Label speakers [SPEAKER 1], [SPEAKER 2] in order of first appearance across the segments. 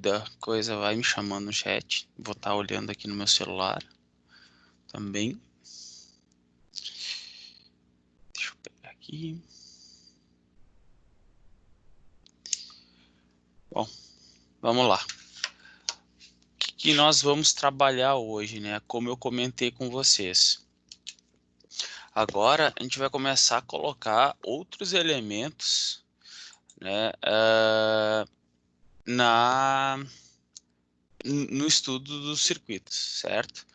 [SPEAKER 1] dúvida, coisa, vai me chamando no chat. Vou estar olhando aqui no meu celular também. Deixa eu pegar aqui. Bom, vamos lá. O que nós vamos trabalhar hoje, né? Como eu comentei com vocês. Agora a gente vai começar a colocar outros elementos, né, no estudo dos circuitos, certo?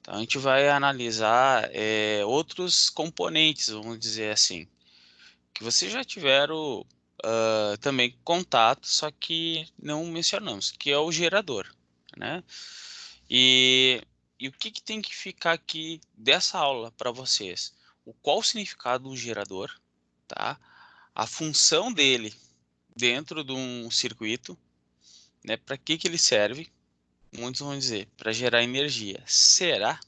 [SPEAKER 1] Então a gente vai analisar outros componentes, vamos dizer assim, que vocês já tiveram também contato, só que não mencionamos, que é o gerador, né? E o que tem que ficar aqui dessa aula para vocês? Qual o significado do gerador, tá? A função dele dentro de um circuito, né? Para que ele serve? Muitos vão dizer, para gerar energia. Será?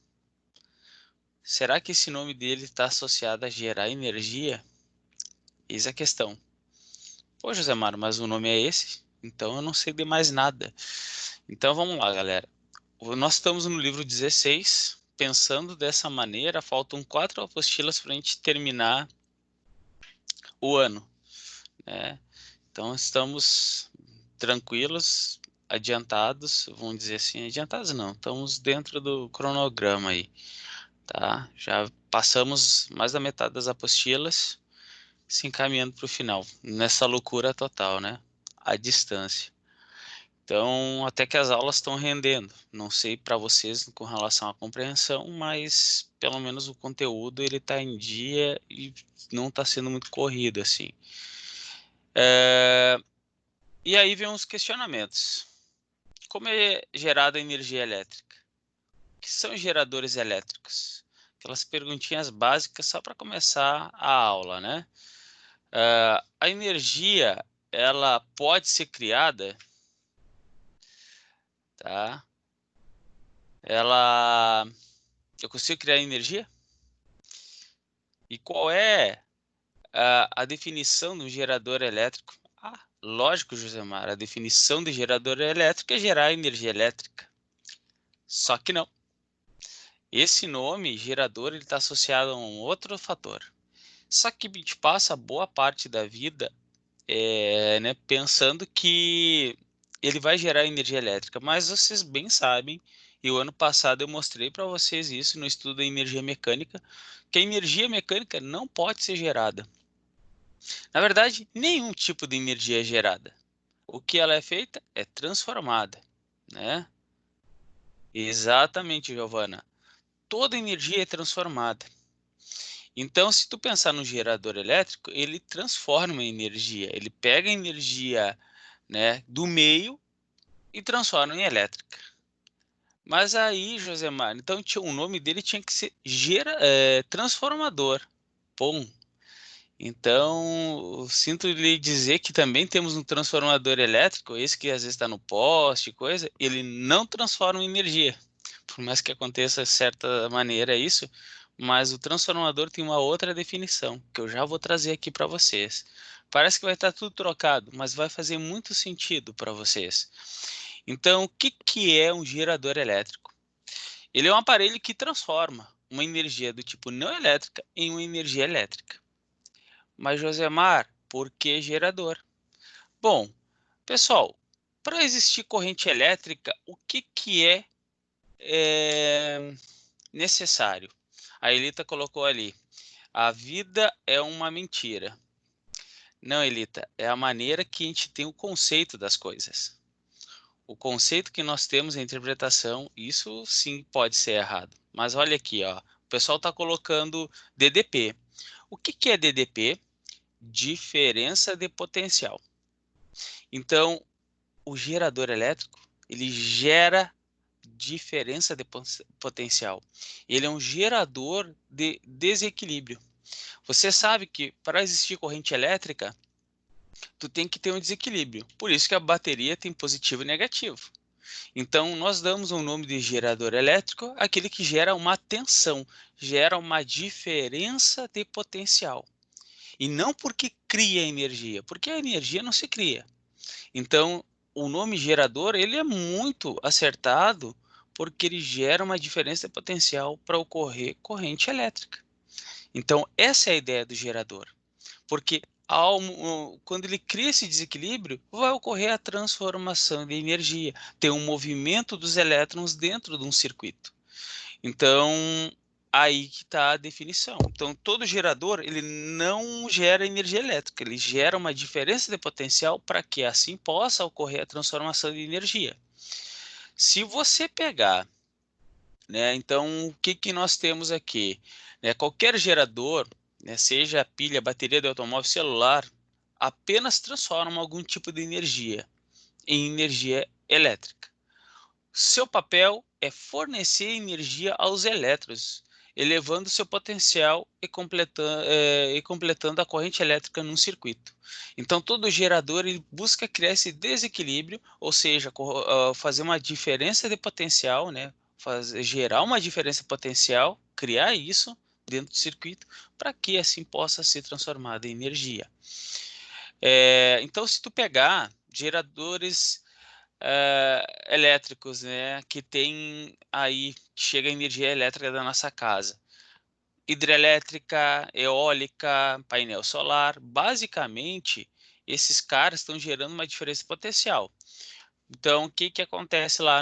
[SPEAKER 1] Será que esse nome dele está associado a gerar energia? Eis a questão. Pô, José Mário, mas o nome é esse? Então eu não sei de mais nada. Então vamos lá, galera. Nós estamos no livro 16. Pensando dessa maneira, faltam 4 apostilas para a gente terminar o ano, né? Então estamos tranquilos, adiantados, vamos dizer assim, adiantados não, estamos dentro do cronograma aí, tá? Já passamos mais da metade das apostilas, se encaminhando para o final, nessa loucura total, né? À distância. Então, até que as aulas estão rendendo. Não sei para vocês com relação à compreensão, mas pelo menos o conteúdo ele está em dia e não está sendo muito corrido assim. E aí vem os questionamentos. Como é gerada a energia elétrica? O que são geradores elétricos? Aquelas perguntinhas básicas só para começar a aula, né? A energia, ela pode ser criada, tá? Eu consigo criar energia? E qual é a definição do gerador elétrico? Ah, lógico, Josemar, a definição de gerador elétrico é gerar energia elétrica. Só que não. Esse nome, gerador, ele está associado a um outro fator. Só que a gente passa boa parte da vida né, pensando que ele vai gerar energia elétrica, mas vocês bem sabem, e o ano passado eu mostrei para vocês isso no estudo da energia mecânica, que a energia mecânica não pode ser gerada. Na verdade, nenhum tipo de energia é gerada. O que ela é feita é transformada, né? Exatamente, Giovana. Toda energia é transformada. Então, se tu pensar no gerador elétrico, ele transforma a energia. Ele pega a energia, né, do meio e transforma em elétrica. Mas aí, Josemar, então o nome dele tinha que ser transformador. Bom, então sinto lhe dizer que também temos um transformador elétrico, esse que às vezes está no poste, coisa, ele não transforma em energia. Por mais que aconteça de certa maneira isso, mas o transformador tem uma outra definição, que eu já vou trazer aqui para vocês. Parece que vai estar tudo trocado, mas vai fazer muito sentido para vocês. Então, o que é um gerador elétrico? Ele é um aparelho que transforma uma energia do tipo não elétrica em uma energia elétrica. Mas, Josemar, por que gerador? Bom, pessoal, para existir corrente elétrica, o que é necessário? A Elita colocou ali, a vida é uma mentira. Não, Elita, é a maneira que a gente tem o conceito das coisas. O conceito que nós temos, a interpretação, isso sim pode ser errado. Mas olha aqui, ó, o pessoal está colocando DDP. O que é DDP? Diferença de potencial. Então, o gerador elétrico, ele gera diferença de potencial. Ele é um gerador de desequilíbrio. Você sabe que para existir corrente elétrica, tu tem que ter um desequilíbrio. Por isso que a bateria tem positivo e negativo. Então, nós damos um nome de gerador elétrico àquele que gera uma tensão, gera uma diferença de potencial. E não porque cria energia, porque a energia não se cria. Então, o nome gerador, ele é muito acertado, porque ele gera uma diferença de potencial para ocorrer corrente elétrica. Então, essa é a ideia do gerador, porque quando ele cria esse desequilíbrio, vai ocorrer a transformação de energia, tem um movimento dos elétrons dentro de um circuito. Então, aí que está a definição. Então, todo gerador, ele não gera energia elétrica, ele gera uma diferença de potencial para que assim possa ocorrer a transformação de energia. Se você pegar, né, então, o que nós temos aqui? Qualquer gerador, seja pilha, bateria de automóvel, celular, apenas transforma algum tipo de energia em energia elétrica. Seu papel é fornecer energia aos elétrons, elevando seu potencial e completando a corrente elétrica num circuito. Então, todo gerador ele busca criar esse desequilíbrio, ou seja, fazer uma diferença de potencial, né? Gerar uma diferença potencial, criar isso dentro do circuito, para que assim possa ser transformado em energia. Então, se tu pegar geradores elétricos, né, que tem aí, chega a energia elétrica da nossa casa. Hidrelétrica, eólica, painel solar, basicamente, esses caras estão gerando uma diferença potencial. Então, o que acontece lá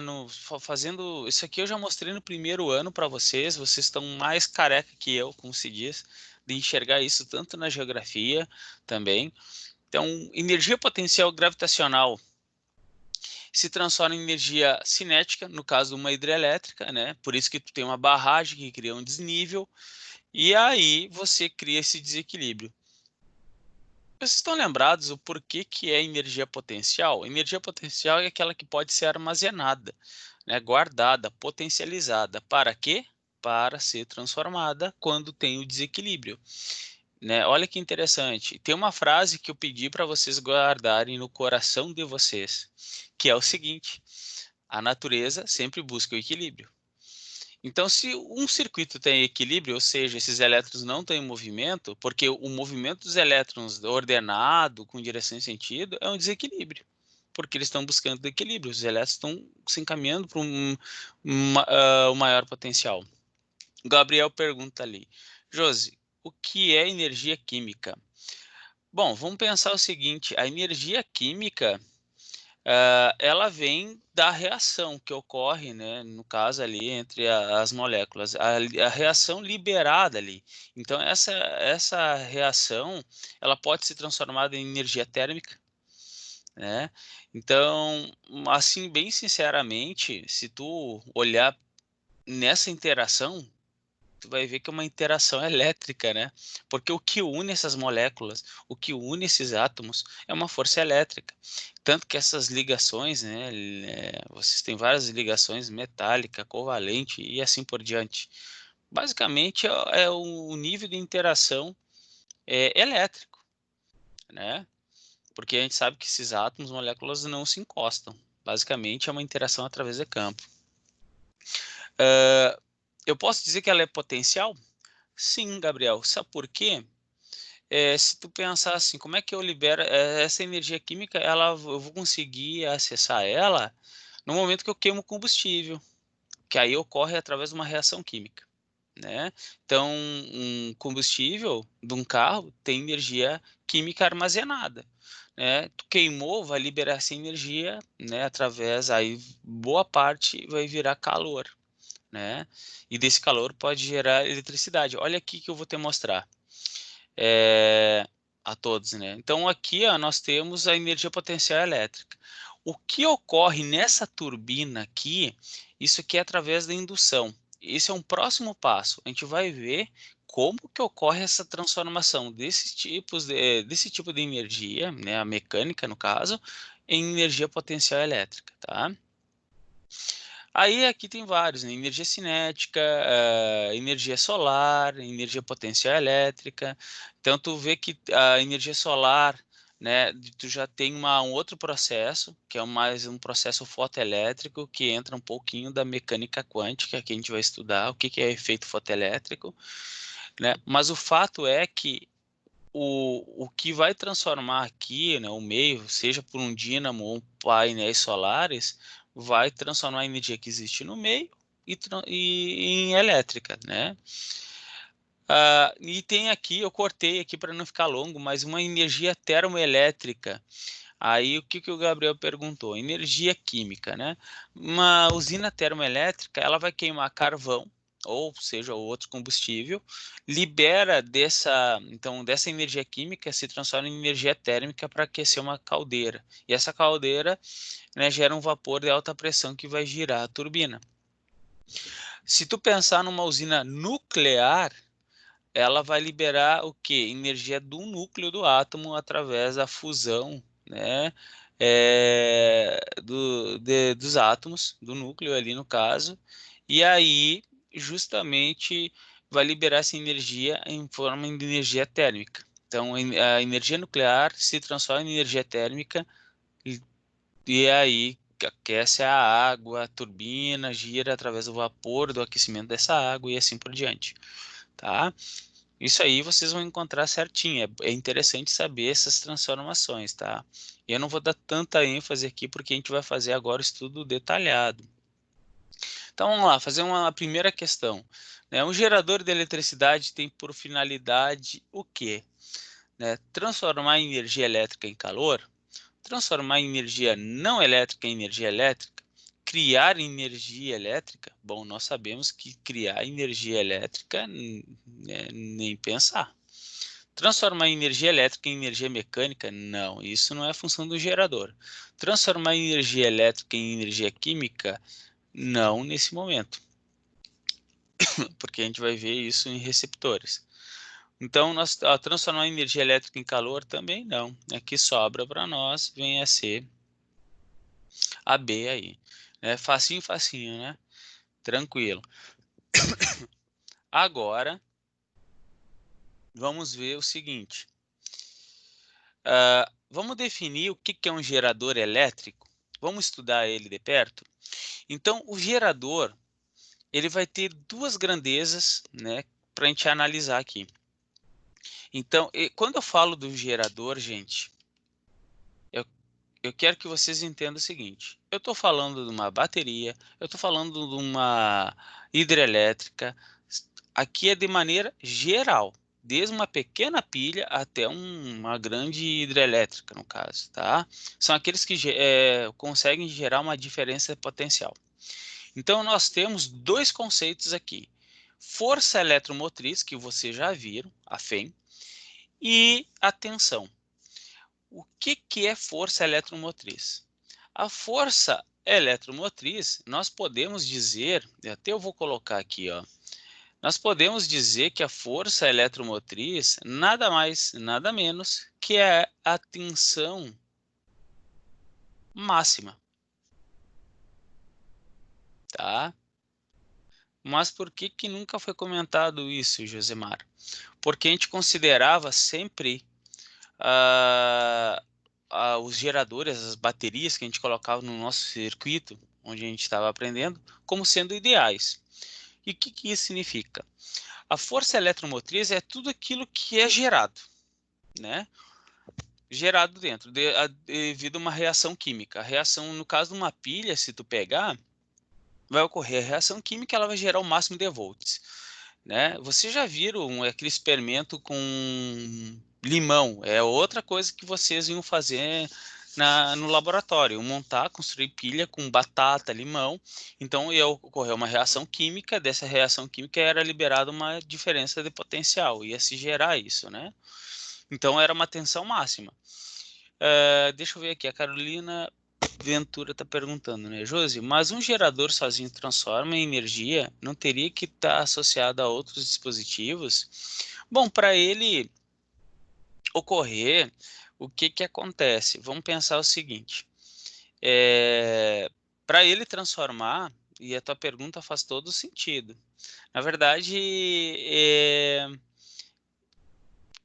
[SPEAKER 1] fazendo isso aqui eu já mostrei no primeiro ano para vocês estão mais careca que eu, como se diz, de enxergar isso tanto na geografia também. Então, energia potencial gravitacional se transforma em energia cinética, no caso de uma hidrelétrica, né? Por isso que tu tem uma barragem que cria um desnível, e aí você cria esse desequilíbrio. Vocês estão lembrados o porquê que é energia potencial? Energia potencial é aquela que pode ser armazenada, né? Guardada, potencializada. Para quê? Para ser transformada quando tem o desequilíbrio. Né? Olha que interessante. Tem uma frase que eu pedi para vocês guardarem no coração de vocês, que é o seguinte: a natureza sempre busca o equilíbrio. Então, se um circuito tem equilíbrio, ou seja, esses elétrons não estão em movimento, porque o movimento dos elétrons ordenado, com direção e sentido, é um desequilíbrio, porque eles estão buscando equilíbrio, os elétrons estão se encaminhando para um maior potencial. O Gabriel pergunta ali: Josi, o que é energia química? Bom, vamos pensar o seguinte: a energia química ela vem da reação que ocorre, né, no caso ali entre as moléculas, a reação liberada ali. Então essa reação ela pode ser transformada em energia térmica, né? Então, assim, bem sinceramente, se tu olhar nessa interação, tu vai ver que é uma interação elétrica, né? Porque o que une essas moléculas, o que une esses átomos é uma força elétrica. Tanto que essas ligações, né? Vocês têm várias ligações metálica, covalente e assim por diante. Basicamente é o nível de interação elétrico, né? Porque a gente sabe que esses átomos, moléculas não se encostam. Basicamente é uma interação através de campo. Eu posso dizer que ela é potencial? Sim, Gabriel. Sabe por quê? Se tu pensar assim, como é que eu libero essa energia química? Eu vou conseguir acessar ela no momento que eu queimo combustível, que aí ocorre através de uma reação química, né? Então, um combustível de um carro tem energia química armazenada, né? Tu queimou, vai liberar essa energia, né? Através aí boa parte vai virar calor, né? E desse calor pode gerar eletricidade. Olha aqui que eu vou te mostrar a todos, né? Então aqui ó, nós temos a energia potencial elétrica. O que ocorre nessa turbina aqui, isso aqui é através da indução. Esse é um próximo passo. A gente vai ver como que ocorre essa transformação desse tipo de energia, né, a mecânica no caso, em energia potencial elétrica, tá? Aí aqui tem vários, né? Energia cinética, energia solar, energia potencial elétrica. Então tu vê que a energia solar, né, tu já tem um outro processo, que é mais um processo fotoelétrico, que entra um pouquinho da mecânica quântica, que a gente vai estudar, o que é efeito fotoelétrico, né? Mas o fato é que o que vai transformar aqui, né, o meio, seja por um dínamo ou painéis solares, vai transformar a energia que existe no meio em elétrica, né? E tem aqui, eu cortei aqui para não ficar longo, mas uma energia termoelétrica. Aí o que, que o Gabriel perguntou? Energia química, né? Uma usina termoelétrica, ela vai queimar carvão, ou seja, outro combustível, libera dessa energia química, se transforma em energia térmica para aquecer uma caldeira. E essa caldeira, né, gera um vapor de alta pressão que vai girar a turbina. Se tu pensar numa usina nuclear, ela vai liberar o que? Energia do núcleo do átomo através da fusão, né? Dos átomos, do núcleo ali no caso, e aí justamente vai liberar essa energia em forma de energia térmica. Então a energia nuclear se transforma em energia térmica e aí aquece a água, a turbina gira através do vapor, do aquecimento dessa água e assim por diante, tá? Isso aí vocês vão encontrar certinho. É interessante saber essas transformações, tá? Eu não vou dar tanta ênfase aqui porque a gente vai fazer agora o estudo detalhado. Então vamos lá, fazer uma primeira questão. Né? Um gerador de eletricidade tem por finalidade o quê? Né? Transformar energia elétrica em calor, transformar energia não elétrica em energia elétrica, criar energia elétrica. Bom, nós sabemos que criar energia elétrica, né, nem pensar. Transformar energia elétrica em energia mecânica? Não, isso não é função do gerador. Transformar energia elétrica em energia química? Não nesse momento, porque a gente vai ver isso em receptores. Então, transformar energia elétrica em calor também não. Aqui sobra para nós, vem a ser a B aí. Facinho, facinho, né? Tranquilo. Agora, vamos ver o seguinte. Vamos definir o que é um gerador elétrico. Vamos estudar ele de perto? Então, o gerador, ele vai ter duas grandezas, né, para a gente analisar aqui. Então, quando eu falo do gerador, gente, eu quero que vocês entendam o seguinte. Eu estou falando de uma bateria, eu estou falando de uma hidrelétrica. Aqui é de maneira geral, desde uma pequena pilha até uma grande hidrelétrica, no caso, tá? São aqueles que conseguem gerar uma diferença potencial. Então, nós temos dois conceitos aqui. Força eletromotriz, que vocês já viram, a FEM, e a tensão. O que é força eletromotriz? A força eletromotriz, nós podemos dizer, até eu vou colocar aqui, ó, nós podemos dizer que a força eletromotriz nada mais, nada menos que é a tensão máxima, tá? Mas por que nunca foi comentado isso, Josemar? Porque a gente considerava sempre os geradores, as baterias que a gente colocava no nosso circuito, onde a gente estava aprendendo, como sendo ideais. E o que isso significa? A força eletromotriz é tudo aquilo que é gerado, né? Gerado dentro, devido a uma reação química. A reação, no caso de uma pilha, se tu pegar, vai ocorrer a reação química, ela vai gerar o máximo de volts, né? Vocês já viram aquele experimento com limão? É outra coisa que vocês iam fazer no laboratório, montar, construir pilha com batata, limão. Então ia ocorrer uma reação química, dessa reação química era liberada uma diferença de potencial, ia se gerar isso, né? Então era uma tensão máxima. Deixa eu ver aqui, a Carolina Ventura está perguntando, né, Josi, mas um gerador sozinho transforma em energia, não teria que estar associado a outros dispositivos? Bom, para ele ocorrer, o que acontece? Vamos pensar o seguinte, para ele transformar, e a tua pergunta faz todo sentido, na verdade,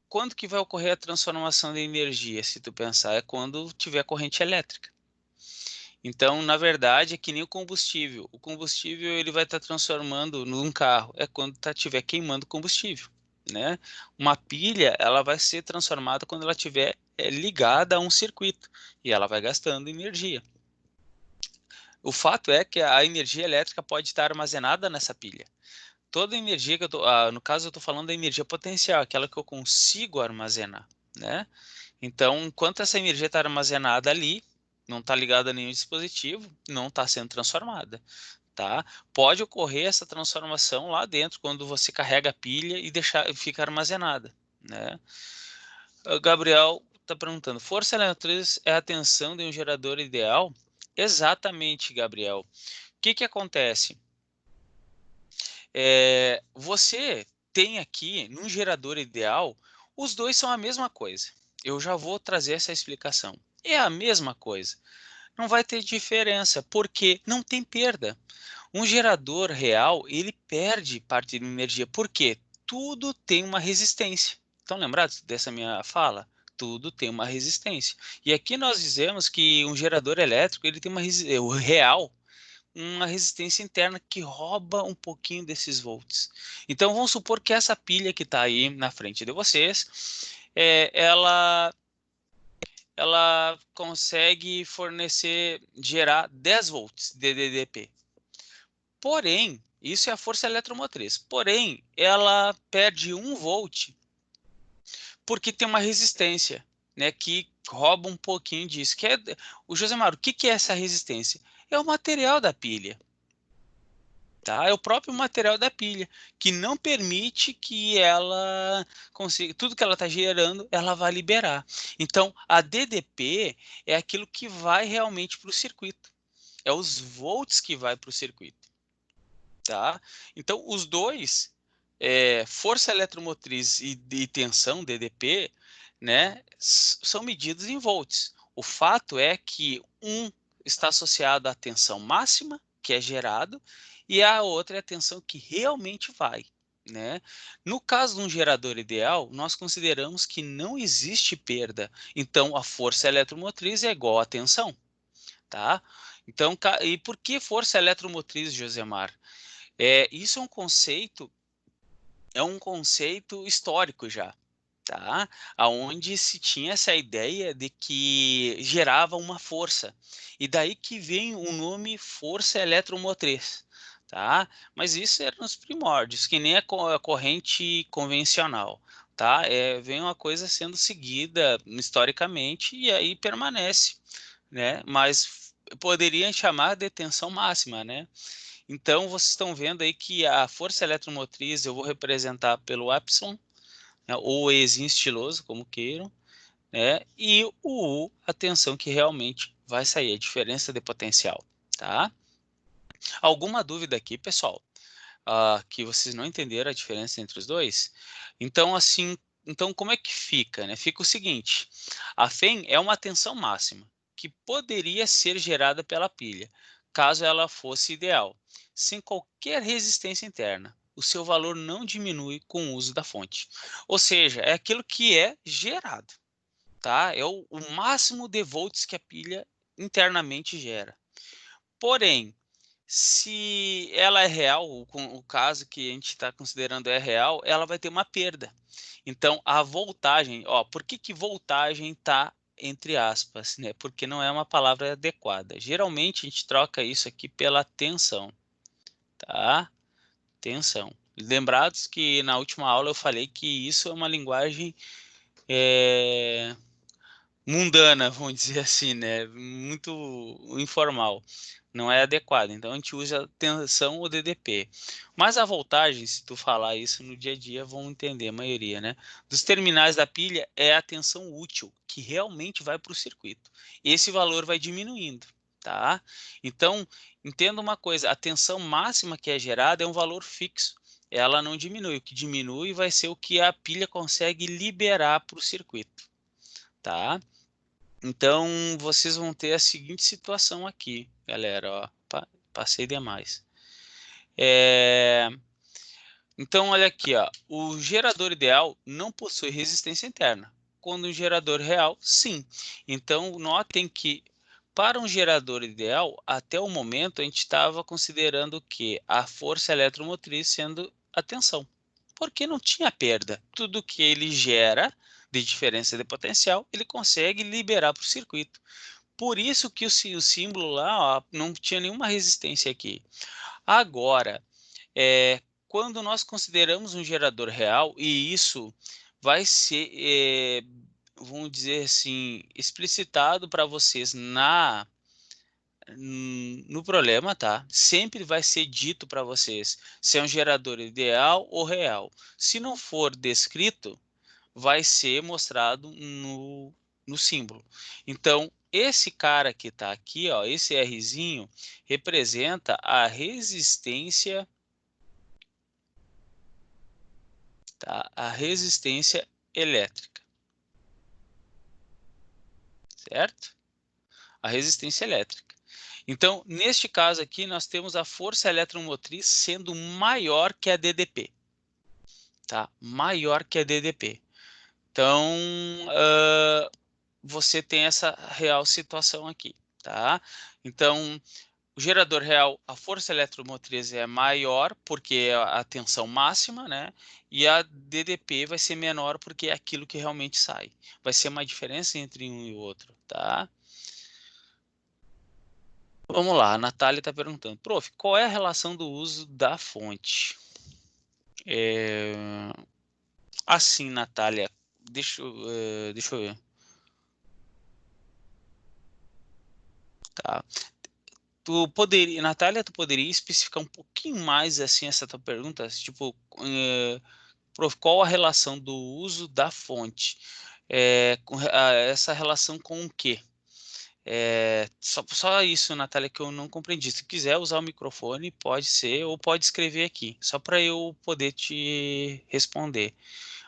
[SPEAKER 1] quando que vai ocorrer a transformação de energia, se tu pensar, é quando tiver corrente elétrica. Então, na verdade, é que nem o combustível. O combustível ele vai estar transformando num carro. É quando estiver queimando combustível. né? Uma pilha, ela vai ser transformada quando ela estiver ligada a um circuito e ela vai gastando energia. O fato é que a energia elétrica pode estar armazenada nessa pilha. Toda a energia que eu tô, no caso eu estou falando da energia potencial, aquela que eu consigo armazenar, né? Então, enquanto essa energia está armazenada ali, não está ligada a nenhum dispositivo, não está sendo transformada, tá? Pode ocorrer essa transformação lá dentro, quando você carrega a pilha e fica armazenada, né? O Gabriel está perguntando, força eletromotriz é a tensão de um gerador ideal? Exatamente, Gabriel. O que acontece? Você tem aqui, num gerador ideal, os dois são a mesma coisa. Eu já vou trazer essa explicação. É a mesma coisa. Não vai ter diferença, porque não tem perda. Um gerador real, ele perde parte de energia, porque tudo tem uma resistência. Estão lembrados dessa minha fala? Tudo tem uma resistência. E aqui nós dizemos que um gerador elétrico, ele tem o real, uma resistência interna que rouba um pouquinho desses volts. Então vamos supor que essa pilha que está aí na frente de vocês, ela consegue gerar 10 volts de DDP. Porém, isso é a força eletromotriz. Porém, ela perde 1 volt porque tem uma resistência, né, que rouba um pouquinho disso. O Josemar, o que é essa resistência? É o material da pilha. Tá? É o próprio material da pilha, que não permite que ela consiga, tudo que ela está gerando, ela vai liberar. Então, a DDP é aquilo que vai realmente para o circuito. É os volts que vai para o circuito. Tá? Então, os dois, força eletromotriz e tensão, DDP, né, são medidos em volts. O fato é que um está associado à tensão máxima, que é gerado, e a outra é a tensão que realmente vai. Né? No caso de um gerador ideal, nós consideramos que não existe perda. Então, a força eletromotriz é igual à tensão. Tá? Então, e por que força eletromotriz, Josemar? Isso é um conceito histórico já, tá? Aonde se tinha essa ideia de que gerava uma força. E daí que vem o nome força eletromotriz, tá? Mas isso era nos primórdios, que nem a corrente convencional, tá? Vem uma coisa sendo seguida historicamente e aí permanece, né? Mas poderia chamar de tensão máxima, né? Então, vocês estão vendo aí que a força eletromotriz eu vou representar pelo epsilon, né, ou Ezinho estiloso, como queiram, né, e o U, a tensão que realmente vai sair, a diferença de potencial. Tá? Alguma dúvida aqui, pessoal? Que vocês não entenderam a diferença entre os dois? Então, assim, como é que fica? Né? Fica o seguinte, a FEM é uma tensão máxima, que poderia ser gerada pela pilha, caso ela fosse ideal, sem qualquer resistência interna. O seu valor não diminui com o uso da fonte. Ou seja, é aquilo que é gerado. Tá? É o máximo de volts que a pilha internamente gera. Porém, se ela é real, o caso que a gente está considerando é real, ela vai ter uma perda. Então, a voltagem, por que voltagem está entre aspas, né? Porque não é uma palavra adequada. Geralmente, a gente troca isso aqui pela tensão, tá? Tensão. Lembrados que na última aula eu falei que isso é uma linguagem mundana, vamos dizer assim, né? Muito informal. Não é adequado. Então a gente usa tensão ou DDP. Mas a voltagem, se tu falar isso no dia a dia, vão entender a maioria, né? Dos terminais da pilha é a tensão útil, que realmente vai para o circuito. Esse valor vai diminuindo, tá? Então, entenda uma coisa, a tensão máxima que é gerada é um valor fixo. Ela não diminui. O que diminui vai ser o que a pilha consegue liberar para o circuito, tá? Então, vocês vão ter a seguinte situação aqui, galera, ó, passei demais. Então, olha aqui, ó, o gerador ideal não possui resistência interna. Quando um gerador real, sim. Então, notem que para um gerador ideal, até o momento, a gente estava considerando que a força eletromotriz sendo a tensão. porque não tinha perda. Tudo que ele gera de diferença de potencial, ele consegue liberar para o circuito. Por isso que o símbolo lá, ó, não tinha nenhuma resistência aqui. Agora, quando nós consideramos um gerador real, e isso vai ser, vamos dizer assim, explicitado para vocês no problema, tá? Sempre vai ser dito para vocês se é um gerador ideal ou real. Se não for descrito, vai ser mostrado no símbolo. Então, esse cara que está aqui, ó, esse Rzinho, representa a resistência, tá? A resistência elétrica, certo? A resistência elétrica. Então, neste caso aqui, nós temos a força eletromotriz sendo maior que a DDP, tá? Maior que a DDP. Então, você tem essa real situação aqui, tá? Então, o gerador real, a força eletromotriz é maior porque é a tensão máxima, né? E a DDP vai ser menor porque é aquilo que realmente sai. Vai ser uma diferença entre um e o outro, tá? Vamos lá, a Natália está perguntando, prof, qual é a relação do uso da fonte? Assim, Natália, deixa eu ver. Tá. Natália, tu poderia especificar um pouquinho mais assim essa tua pergunta? Tipo, prof, qual a relação do uso da fonte? Essa relação com o quê? Só isso, Natália, que eu não compreendi. Se quiser usar o microfone, pode ser, ou pode escrever aqui, só para eu poder te responder.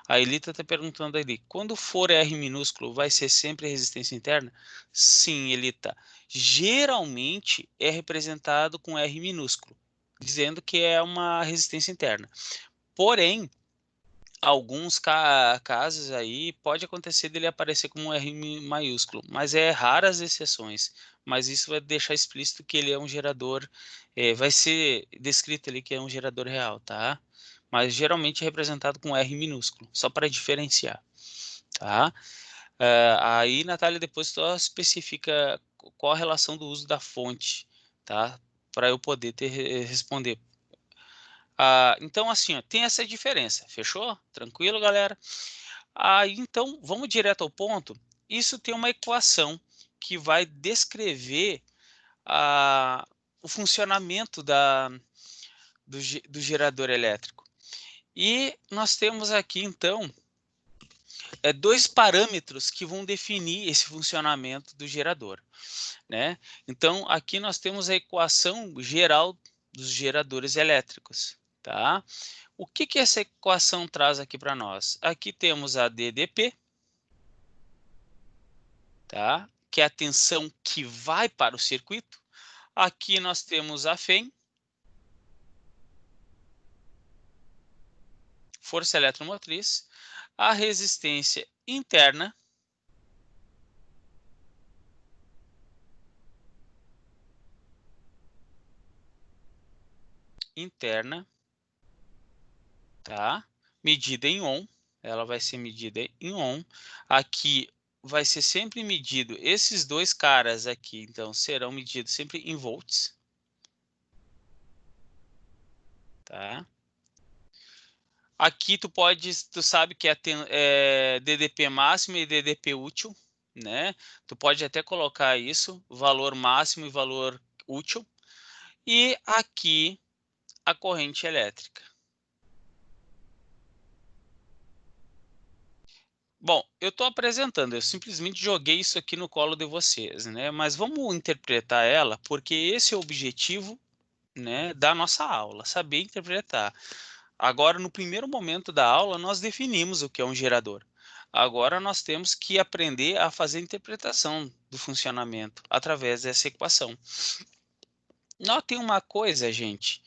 [SPEAKER 1] A Elita está perguntando ali, quando for R minúsculo, vai ser sempre resistência interna? Sim, Elita. Geralmente é representado com R minúsculo, dizendo que é uma resistência interna. Porém, alguns casos aí pode acontecer dele aparecer como um R maiúsculo, mas é raras exceções. Mas isso vai deixar explícito que ele é um gerador, vai ser descrito ali que é um gerador real, tá? Mas geralmente é representado com R minúsculo, só para diferenciar, tá? Aí, Natália, depois só especifica qual a relação do uso da fonte, tá? Para eu poder responder. Então, assim, ó, tem essa diferença, fechou? Tranquilo, galera? Então, vamos direto ao ponto. Isso tem uma equação que vai descrever o funcionamento do gerador elétrico. E nós temos aqui, então, dois parâmetros que vão definir esse funcionamento do gerador, né? Então, aqui nós temos a equação geral dos geradores elétricos, tá? O que essa equação traz aqui para nós? Aqui temos a DDP, tá? Que é a tensão que vai para o circuito. Aqui nós temos a FEM, força eletromotriz, a resistência interna, tá? Medida em ohm, ela vai ser medida em ohm. Aqui vai ser sempre medido, esses dois caras aqui, então, serão medidos sempre em volts, tá? Aqui tu sabe que é DDP máximo e DDP útil, né? Tu pode até colocar isso, valor máximo e valor útil. E aqui a corrente elétrica. Bom, eu estou apresentando, eu simplesmente joguei isso aqui no colo de vocês, né? Mas vamos interpretar ela, porque esse é o objetivo, né, da nossa aula, saber interpretar. Agora, no primeiro momento da aula, nós definimos o que é um gerador. Agora, nós temos que aprender a fazer a interpretação do funcionamento através dessa equação. Notem uma coisa, gente.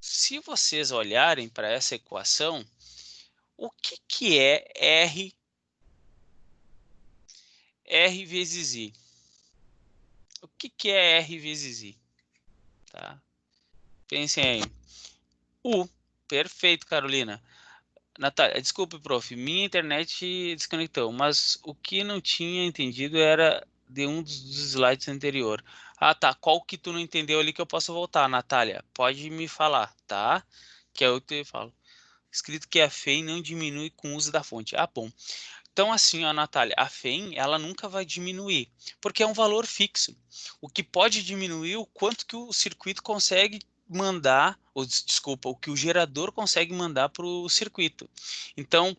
[SPEAKER 1] Se vocês olharem para essa equação, o que é R vezes I? O que é R vezes I? Tá? Pensem aí. U. Perfeito, Carolina. Natália, desculpe, prof, minha internet desconectou, mas o que não tinha entendido era de um dos slides anterior. Ah, tá. Qual que tu não entendeu ali que eu posso voltar, Natália? Pode me falar, tá? Que é o que eu te falo. Escrito que a FEM não diminui com o uso da fonte. Ah, bom. Então, assim, ó, Natália, a FEM, ela nunca vai diminuir, porque é um valor fixo. O que pode diminuir é o quanto que o circuito consegue mandar, ou desculpa, o que o gerador consegue mandar para o circuito. Então,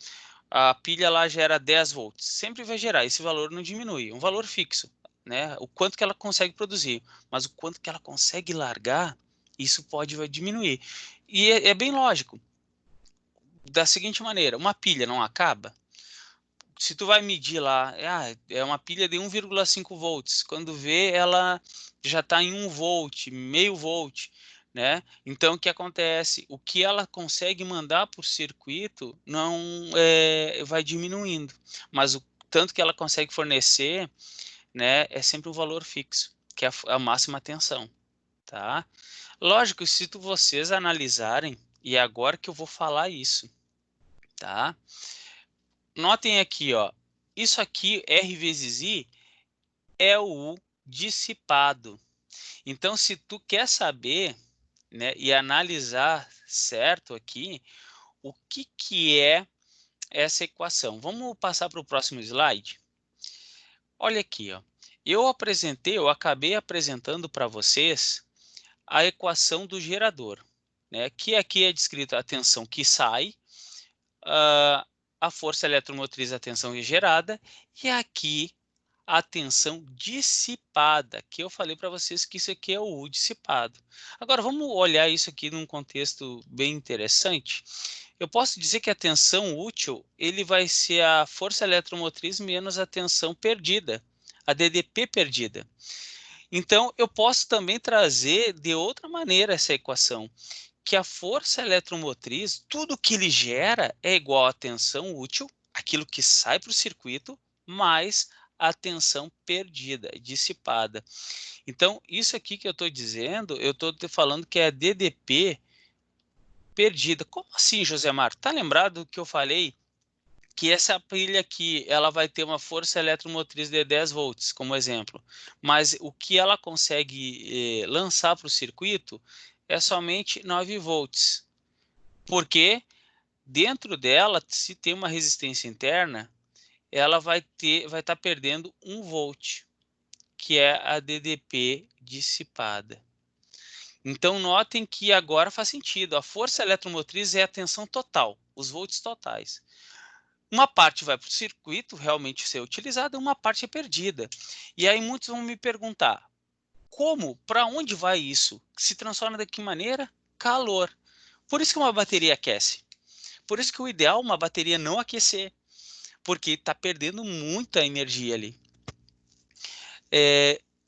[SPEAKER 1] a pilha lá gera 10 volts, sempre vai gerar, esse valor não diminui, é um valor fixo, né? O quanto que ela consegue produzir, mas o quanto que ela consegue largar, isso vai diminuir. E é bem lógico, da seguinte maneira, uma pilha não acaba, se tu vai medir lá, é uma pilha de 1,5 volts, quando vê ela já está em 1 volt, meio volt, né? Então o que acontece? O que ela consegue mandar para o circuito não vai diminuindo, mas o tanto que ela consegue fornecer, né, é sempre um valor fixo, que é a máxima tensão, tá? Lógico, se vocês analisarem, e é agora que eu vou falar isso, tá? Notem aqui, ó, isso aqui, R vezes I, é o dissipado. Então, se tu quer saber, né, e analisar certo aqui, o que é essa equação? Vamos passar para o próximo slide? Olha aqui, ó. Eu acabei apresentando para vocês a equação do gerador, né, que aqui é descrito a tensão que sai, uh, a força eletromotriz, a tensão gerada, e aqui a tensão dissipada, que eu falei para vocês que isso aqui é o U dissipado. Agora, vamos olhar isso aqui num contexto bem interessante. Eu posso dizer que a tensão útil ele vai ser a força eletromotriz menos a tensão perdida, a DDP perdida. Então, eu posso também trazer de outra maneira essa equação, que a força eletromotriz, tudo que ele gera é igual à tensão útil, aquilo que sai para o circuito, mais a tensão perdida, dissipada. Então, isso aqui que eu estou dizendo, eu estou falando que é a DDP perdida. Como assim, Josemar? Tá lembrado que eu falei que essa pilha aqui, ela vai ter uma força eletromotriz de 10 volts, como exemplo, mas o que ela consegue lançar para o circuito é somente 9 volts. Porque dentro dela, se tem uma resistência interna, ela vai estar perdendo 1 volt, que é a DDP dissipada. Então, notem que agora faz sentido. A força eletromotriz é a tensão total, os volts totais. Uma parte vai para o circuito realmente ser utilizada, uma parte é perdida. E aí muitos vão me perguntar, como? Para onde vai isso? Se transforma de que maneira? Calor. Por isso que uma bateria aquece. Por isso que o ideal é uma bateria não aquecer, porque está perdendo muita energia ali.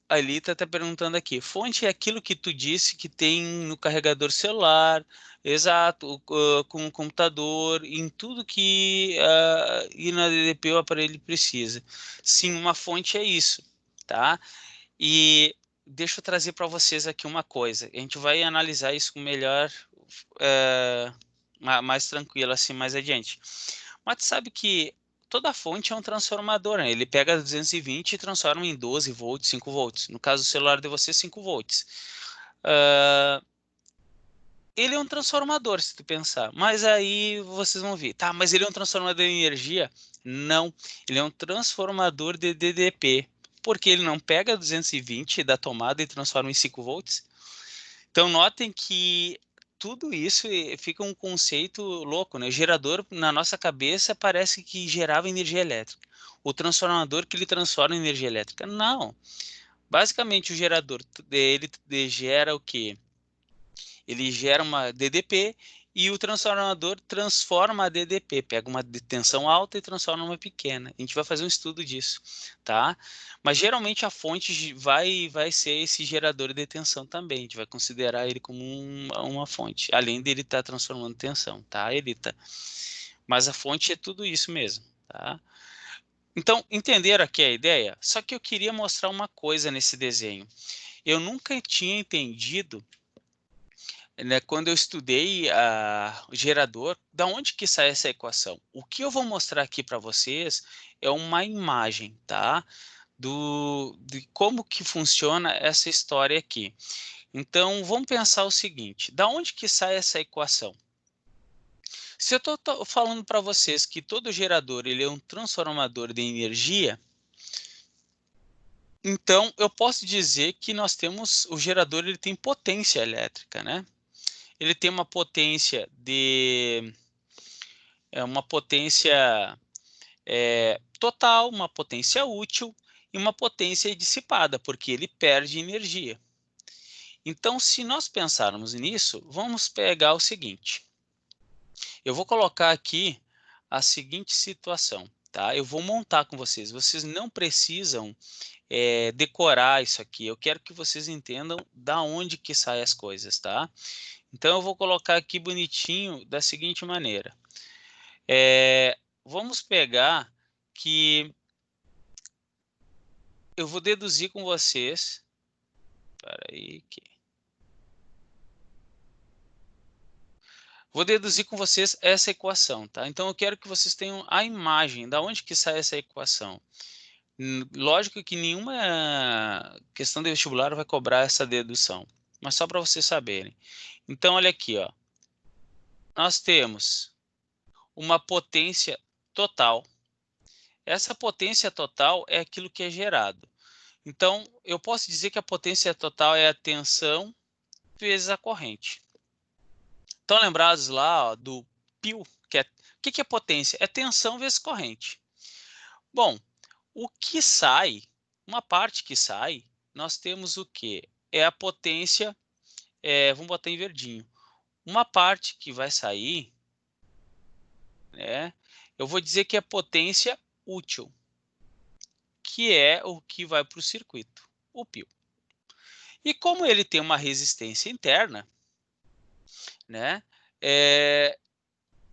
[SPEAKER 1] A Elita está perguntando aqui, fonte é aquilo que tu disse que tem no carregador celular, exato, com o computador, em tudo que e na DDP o aparelho precisa. Sim, uma fonte é isso, tá? E deixa eu trazer para vocês aqui uma coisa, a gente vai analisar isso com melhor, mais tranquilo, assim, mais adiante. Mas tu sabe que toda fonte é um transformador, né? Ele pega 220 e transforma em 12 volts, 5 volts. No caso do celular de você, 5 volts. Ele é um transformador, se tu pensar. Mas aí vocês vão ver, tá, mas ele é um transformador de energia? Não, ele é um transformador de DDP. Porque ele não pega 220 da tomada e transforma em 5 volts. Então, notem que tudo isso fica um conceito louco, né? Gerador, na nossa cabeça, parece que gerava energia elétrica. O transformador que ele transforma em energia elétrica. Não. Basicamente, o gerador, ele gera o quê? Ele gera uma DDP e o transformador transforma a DDP, pega uma tensão alta e transforma uma pequena. A gente vai fazer um estudo disso, tá? Mas geralmente a fonte vai ser esse gerador de tensão também. A gente vai considerar ele como uma fonte, além dele estar transformando tensão, tá, Elita? Mas a fonte é tudo isso mesmo, tá? Então, entenderam aqui a ideia? Só que eu queria mostrar uma coisa nesse desenho. Eu nunca tinha entendido né, quando eu estudei o gerador, da onde que sai essa equação? O que eu vou mostrar aqui para vocês é uma imagem, tá? De como que funciona essa história aqui. Então, vamos pensar o seguinte, da onde que sai essa equação? Se eu estou falando para vocês que todo gerador ele é um transformador de energia, então eu posso dizer que nós temos, o gerador ele tem potência elétrica, né? Ele tem uma potência uma potência total, uma potência útil e uma potência dissipada, porque ele perde energia. Então, se nós pensarmos nisso, vamos pegar o seguinte. Eu vou colocar aqui a seguinte situação, tá? Eu vou montar com vocês. Vocês não precisam decorar isso aqui. Eu quero que vocês entendam da onde que saem as coisas, tá? Então, eu vou colocar aqui bonitinho da seguinte maneira. Vamos pegar que eu vou deduzir com vocês. Espera aí que vou deduzir com vocês essa equação, tá? Então eu quero que vocês tenham a imagem da onde que sai essa equação. Lógico que nenhuma questão de vestibular vai cobrar essa dedução, mas só para vocês saberem. Então olha aqui, ó. Nós temos uma potência total. Essa potência total é aquilo que é gerado. Então eu posso dizer que a potência total é a tensão vezes a corrente. Estão lembrados lá, ó, do π, o que é potência? É tensão vezes corrente. Bom, o que sai, uma parte que sai, nós temos o que? É a potência, vamos botar em verdinho. Uma parte que vai sair, né, eu vou dizer que é potência útil, que é o que vai para o circuito, o π. E como ele tem uma resistência interna, né,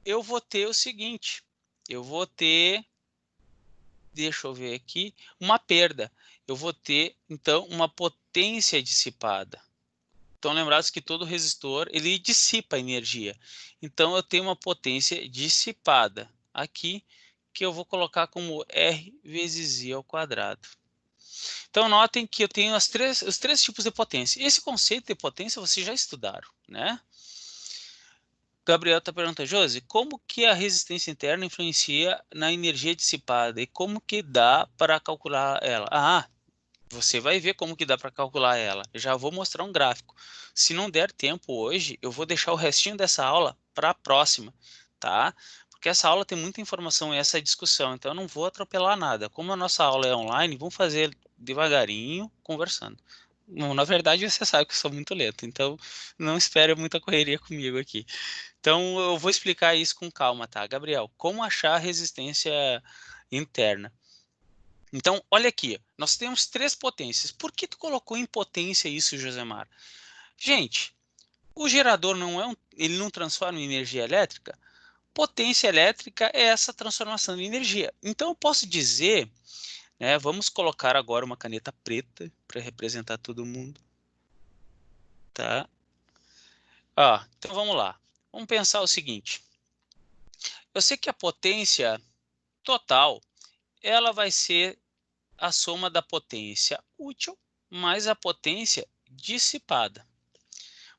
[SPEAKER 1] eu vou ter o seguinte, eu vou ter, deixa eu ver aqui, uma perda. Eu vou ter, então, uma potência dissipada. Então, lembrados que todo resistor, ele dissipa energia. Então, eu tenho uma potência dissipada aqui, que eu vou colocar como R vezes I ao quadrado. Então, notem que eu tenho os três tipos de potência. Esse conceito de potência vocês já estudaram, né? Gabriel está perguntando, Josi, como que a resistência interna influencia na energia dissipada e como que dá para calcular ela? Ah, você vai ver como que dá para calcular ela. Eu já vou mostrar um gráfico. Se não der tempo hoje, eu vou deixar o restinho dessa aula para a próxima, tá? Porque essa aula tem muita informação e essa discussão, então eu não vou atropelar nada. Como a nossa aula é online, vamos fazer devagarinho, conversando. Não, na verdade, você sabe que eu sou muito lento, então não espere muita correria comigo aqui. Então, eu vou explicar isso com calma, tá, Gabriel? Como achar a resistência interna? Então, olha aqui, nós temos três potências. Por que tu colocou em potência isso, Josemar? Gente, o gerador ele não transforma em energia elétrica? Potência elétrica é essa transformação de energia. Então, eu posso dizer, né, vamos colocar agora uma caneta preta para representar todo mundo, tá? Então vamos lá. Vamos pensar o seguinte. Eu sei que a potência total, ela vai ser a soma da potência útil mais a potência dissipada.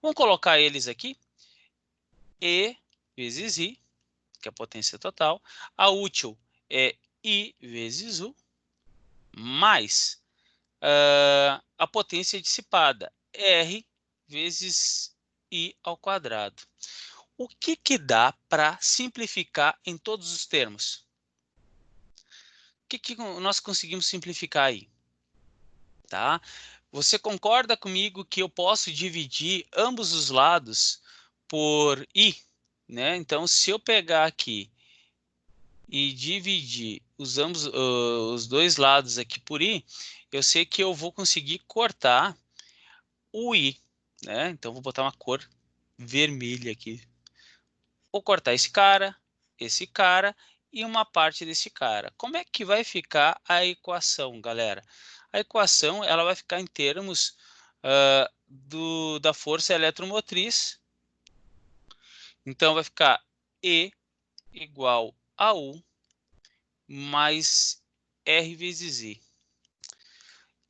[SPEAKER 1] Vamos colocar eles aqui. E vezes I, que é a potência total. A útil é I vezes U, mais a potência dissipada, R vezes I ao quadrado. O que dá para simplificar em todos os termos? O que nós conseguimos simplificar aí? Tá? Você concorda comigo que eu posso dividir ambos os lados por I? Né? Então, se eu pegar aqui e dividir os dois lados aqui por I, eu sei que eu vou conseguir cortar o I. Né? Então, vou botar uma cor vermelha aqui. Vou cortar esse cara e uma parte desse cara. Como é que vai ficar a equação, galera? A equação ela vai ficar em termos da força eletromotriz Então, vai ficar E igual a U mais R vezes I.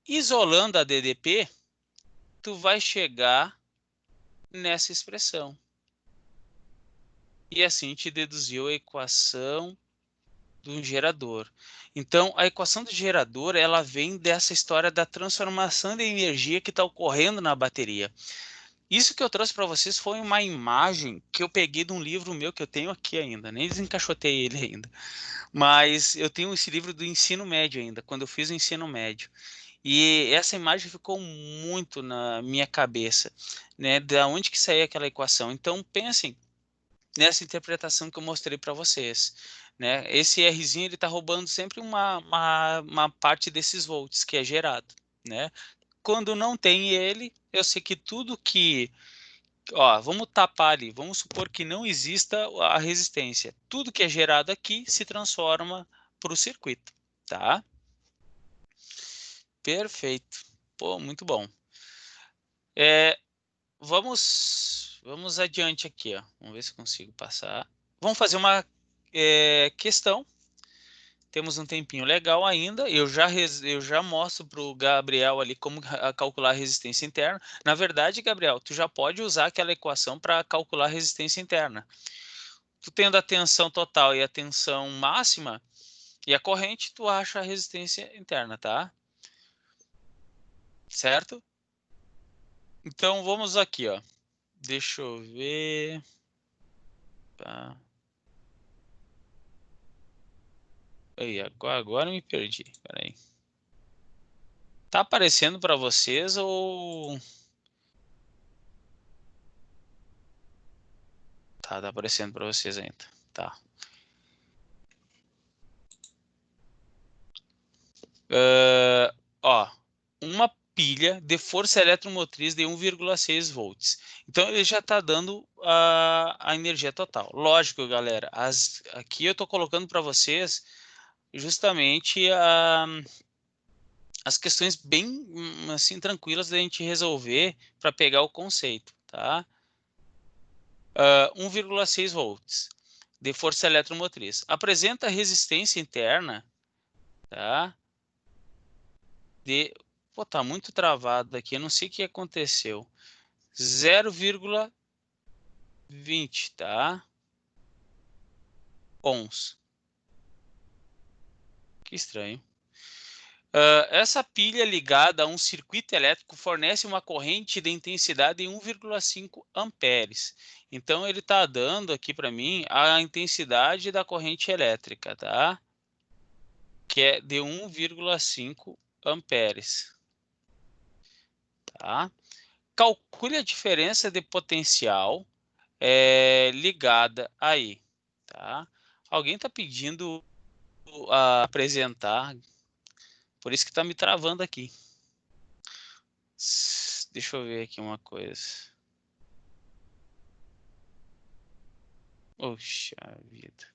[SPEAKER 1] Isolando a DDP, tu vai chegar nessa expressão. E assim te deduziu a equação do gerador. Então, a equação do gerador, ela vem dessa história da transformação de energia que está ocorrendo na bateria. Isso que eu trouxe para vocês foi uma imagem que eu peguei de um livro meu que eu tenho aqui ainda, nem desencaixotei ele ainda. Mas eu tenho esse livro do ensino médio ainda, quando eu fiz o ensino médio. E essa imagem ficou muito na minha cabeça, né? Da onde que saía aquela equação. Então, pensem nessa interpretação que eu mostrei para vocês, né? Esse Rzinho ele está roubando sempre uma parte desses volts que é gerado, né? Quando não tem ele, eu sei que tudo que, ó, vamos tapar ali, vamos supor que não exista a resistência. Tudo que é gerado aqui se transforma para o circuito, tá? Perfeito. Pô, muito bom. Vamos adiante aqui, ó. Vamos ver se consigo passar. Vamos fazer uma questão. Temos um tempinho legal ainda. Eu já mostro para o Gabriel ali como calcular a resistência interna. Na verdade, Gabriel, tu já pode usar aquela equação para calcular a resistência interna. Tu tendo a tensão total e a tensão máxima e a corrente, tu acha a resistência interna, tá? Certo? Então vamos aqui, ó. Deixa eu ver. Tá. Aí, agora eu me perdi. Peraí. Tá aparecendo para vocês ou tá aparecendo para vocês ainda? Tá. Ó, uma pilha de força eletromotriz de 1,6 volts. Então ele já está dando a energia total. Lógico, galera. Aqui eu estou colocando para vocês justamente as questões bem assim tranquilas da gente resolver para pegar o conceito, tá? 1,6 volts de força eletromotriz. Apresenta resistência interna, tá? Pô, tá muito travado aqui, eu não sei o que aconteceu. 0,20, tá? Ohms. Que estranho. Essa pilha ligada a um circuito elétrico fornece uma corrente de intensidade de 1,5 amperes. Então ele está dando aqui para mim a intensidade da corrente elétrica, tá? Que é de 1,5 amperes, tá? Calcule a diferença de potencial ligada aí, tá? Alguém está pedindo a apresentar, por isso que está me travando aqui. Deixa eu ver aqui uma coisa. Poxa vida.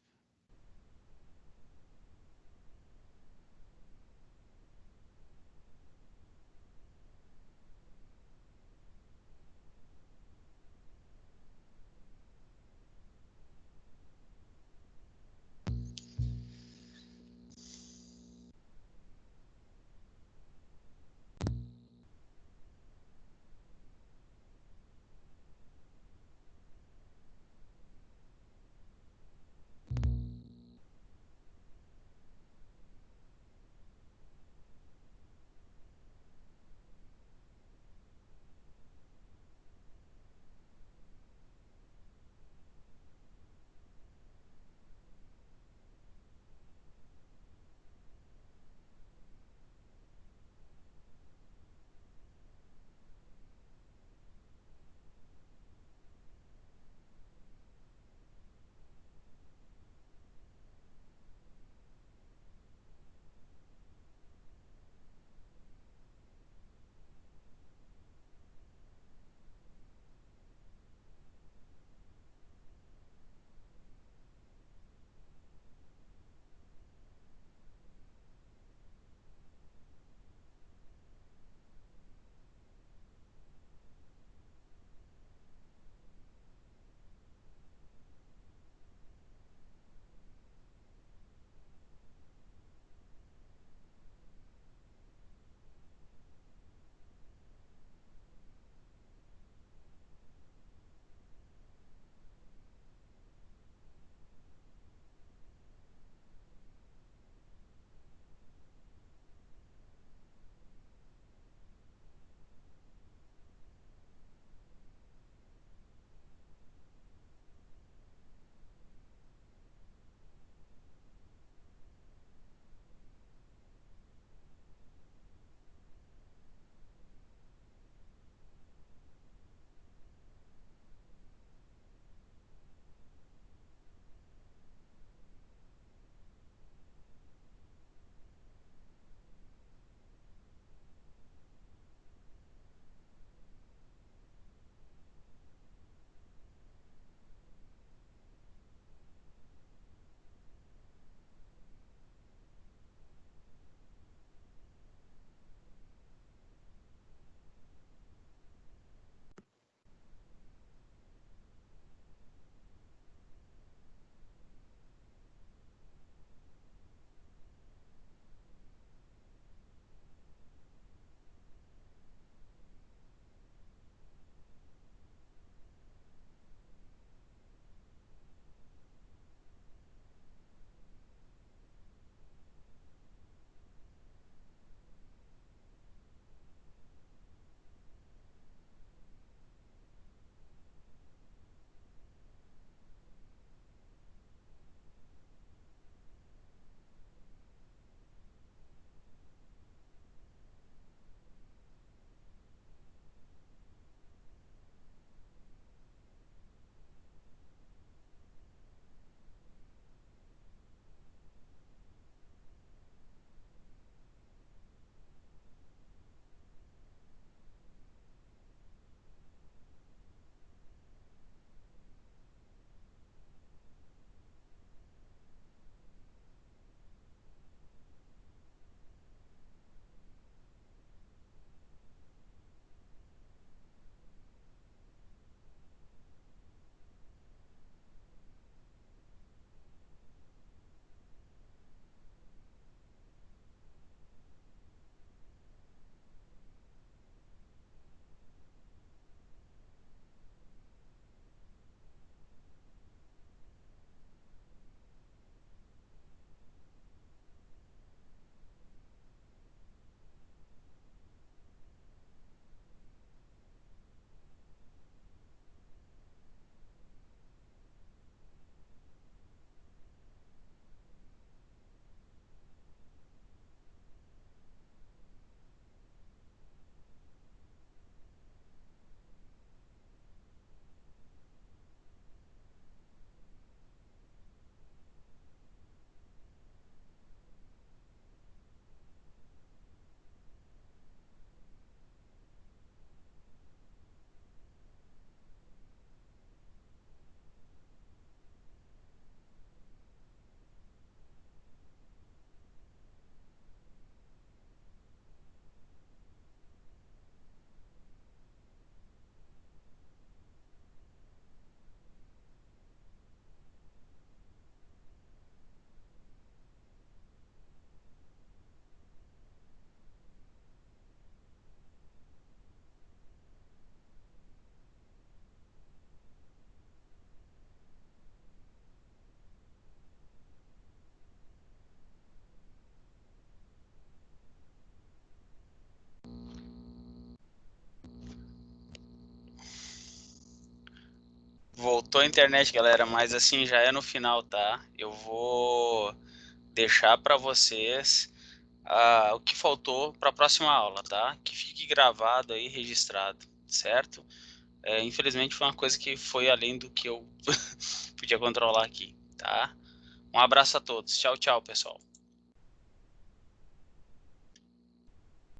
[SPEAKER 1] Voltou a internet, galera, mas assim já é no final, tá? Eu vou deixar para vocês o que faltou para a próxima aula, tá? Que fique gravado aí, registrado, certo? Infelizmente foi uma coisa que foi além do que eu podia controlar aqui, tá? Um abraço a todos. Tchau, tchau, pessoal.